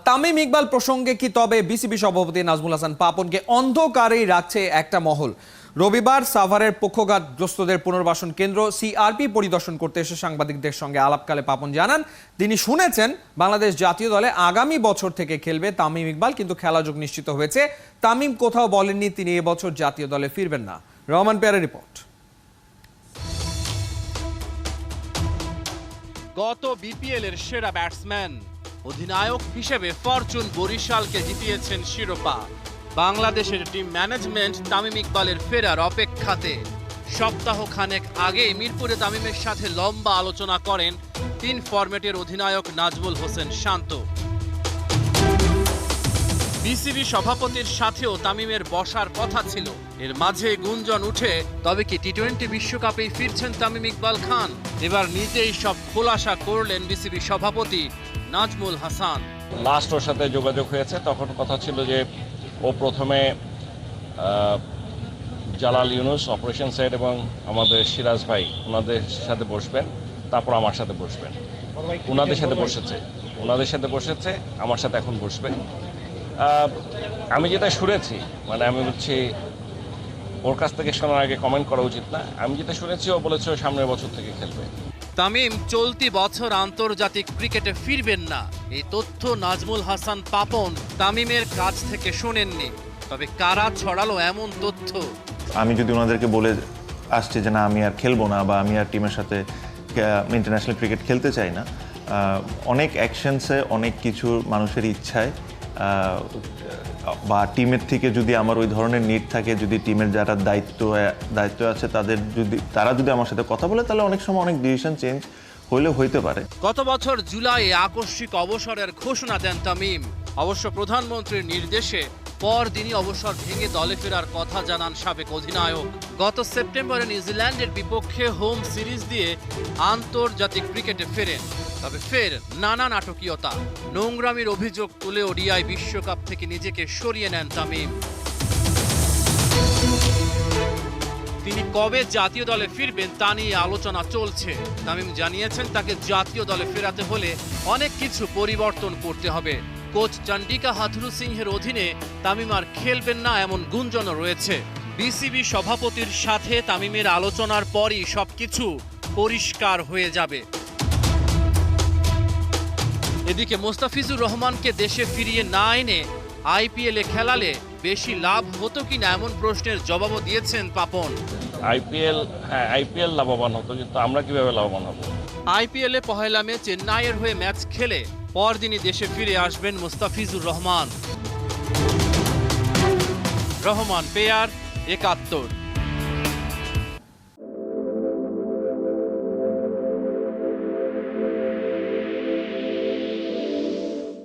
তামিম ইকবাল প্রসঙ্গে কি তবে বিসিবি সভাপতি নাজমুল হাসান পাপনকে অন্ধকারেই রাখছে একটা মহল? রবিবার সাভারের পক্ষঘাতগ্রস্তদের পুনর্বাসন কেন্দ্র সিআরপি পরিদর্শন করতে এসে সাংবাদিকদের সঙ্গে আলাপকালে পাপন জানান, তিনি শুনেছেন বাংলাদেশ জাতীয় দলে আগামী বছর থেকে খেলবে তামিম ইকবাল, কিন্তু খেলাযোগ নিশ্চিত হয়েছে। তামিম কোথাও বলেননি তিনি এবছর জাতীয় দলে ফিরবেন না। রহমান পেয়ারের রিপোর্ট। গত বিপিএল এর সেরা ব্যাটসম্যান, অধিনায়ক হিসেবে ফরচুন বরিশালকে জিতিয়েছেন শিরোপা। বাংলাদেশের টিম ম্যানেজমেন্ট তামিম ইকবালের ফেরার অপেক্ষাতে। সপ্তাহ খানেক আগে মিরপুরে তামিমের সাথে লম্বা আলোচনা করেন 3 ফরম্যাটের অধিনায়ক নাজমুল হোসেন শান্ত। বিসিবি সভাপতির সাথেও তামিমের বসার কথা ছিল। এর মাঝে গুঞ্জন উঠে, তবে কি টি-20 বিশ্বকাপেই ফিরছেন তামিম ইকবাল খান? এবার নিজেই সব খোলাসা করলেন বিসিবি সভাপতি নাজমুল হাসান। লাস্ট ওর সাথে যোগাযোগ হয়েছে, তখন কথা ছিল যে ও প্রথমে জালাল ইউনুস অপারেশন সাইড এবং আমাদের সিরাজ ভাই ওনাদের সাথে বসবেন, তারপর আমার সাথে বসবেন। ওনাদের সাথে বসেছে, আমার সাথে এখন বসবে। আমি যেটা শুনেছি, মানে আমি বলছি ওর কাছ থেকে শোনার আগে কমেন্ট করা উচিত না। আমি যেটা শুনেছি ও বলেছে ও সামনের বছর থেকে খেলবে। তামিম চলতি বছর আন্তর্জাতিক ক্রিকেটে ফিরবেন না, এই তথ্য নাজমুল হাসান পাপন তামিমের কাছ থেকে শোনেননি। তবে কারা ছড়ালো এমন তথ্য? আমি যদি ওনাদেরকে বলে আসছি যে না আমি আর খেলবো না বা আমি আর টিমের সাথে ইন্টারন্যাশনাল ক্রিকেট খেলতে চাই না, অনেক অ্যাকশনসে অনেক কিছু মানুষের ইচ্ছায় বা টিমের থেকে যদি আমার ওই ধরনের নিড থাকে, যদি টিমের যারা দায়িত্ব আছে তারা যদি আমার সাথে কথা বলে, তাহলে অনেক সময় অনেক ডিসিশন চেঞ্জ হইতে পারে। গত বছর জুলাইয়ে আকস্মিক অবসরের ঘোষণা দেন তামিম। অবশ্য প্রধানমন্ত্রীর নির্দেশে পরদিনই অবসর ভেঙে দলে ফেরার কথা জানান সাবেক অধিনায়ক। গত সেপ্টেম্বরে নিউজিল্যান্ডের বিপক্ষে হোম সিরিজ দিয়ে আন্তর্জাতিক ক্রিকেটে ফেরেন। তবে ফের নানা নাটকীয়তা, নোংরামির অভিযোগ তুলে ওডিআই বিশ্বকাপ থেকে নিজেকে সরিয়ে নেন তামিম। তিনি কবে জাতীয় দলে ফিরবেন তা নিয়ে আলোচনা চলছে। তামিম জানিয়েছেন তাকে জাতীয় দলে ফেরাতে হলে অনেক কিছু পরিবর্তন করতে হবে। কোচ চন্ডিকা হাথুরু সিংহের অধীনে তামিম আর খেলবেন না এমন গুঞ্জনও রয়েছে। বিসিবি সভাপতির সাথে তামিমের আলোচনার পরই সবকিছু পরিষ্কার হয়ে যাবে। এদিকে মোস্তাফিজুর রহমানকে দেশে ফিরিয়ে না এনে আইপিএলে খেলালে বেশি লাভ হতো কিনা এমন প্রশ্নের জবাবও দিয়েছেন পাপন। আইপিএল লাভবান হতো, কিন্তু আমরা কিভাবে লাভবান হব? আইপিএলে পহেলা মে চেন্নাইয়ের হয়ে ম্যাচ খেলে পরদিনই দেশে ফিরে আসবেন মোস্তাফিজুর রহমান। রহমান পেয়ার, ৭১।